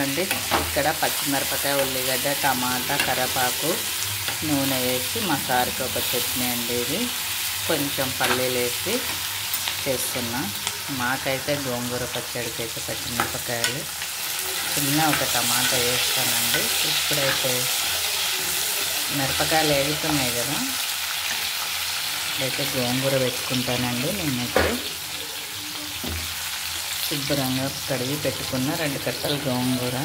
అండి ఇక్కడ పచ్చిమిరపకాయ, ఉల్లిగడ్డ, టమాటా, కరివేపాకు, నూనె వేసి మా సారికి ఒక చట్నీ అండి. ఇది కొంచెం పల్లీలు వేసి చేస్తున్నా. మాకైతే గోంగూర పచ్చడికి అయితే పచ్చిమిరపకాయలు, చిన్న ఒక టమాటా వేస్తానండి. ఇప్పుడైతే మిరపకాయలు వేగుతున్నాయి కదా, అయితే గోంగూర పెట్టుకుంటానండి. నేనైతే శుభ్రంగా కడిగి పెట్టుకున్న 2 కట్టలు గోంగూర.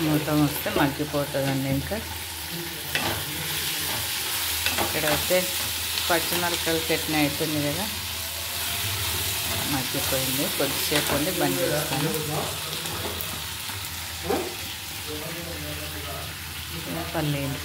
మూత వస్తే మగ్గిపోతుందండి. ఇంకా ఇక్కడైతే పచ్చిమిరపకాయలు చట్నీ అవుతుంది కదా, మగ్గిపోయింది. కొద్దిసేపు ఉండి బంద్ చేస్తాను. పల్లీలు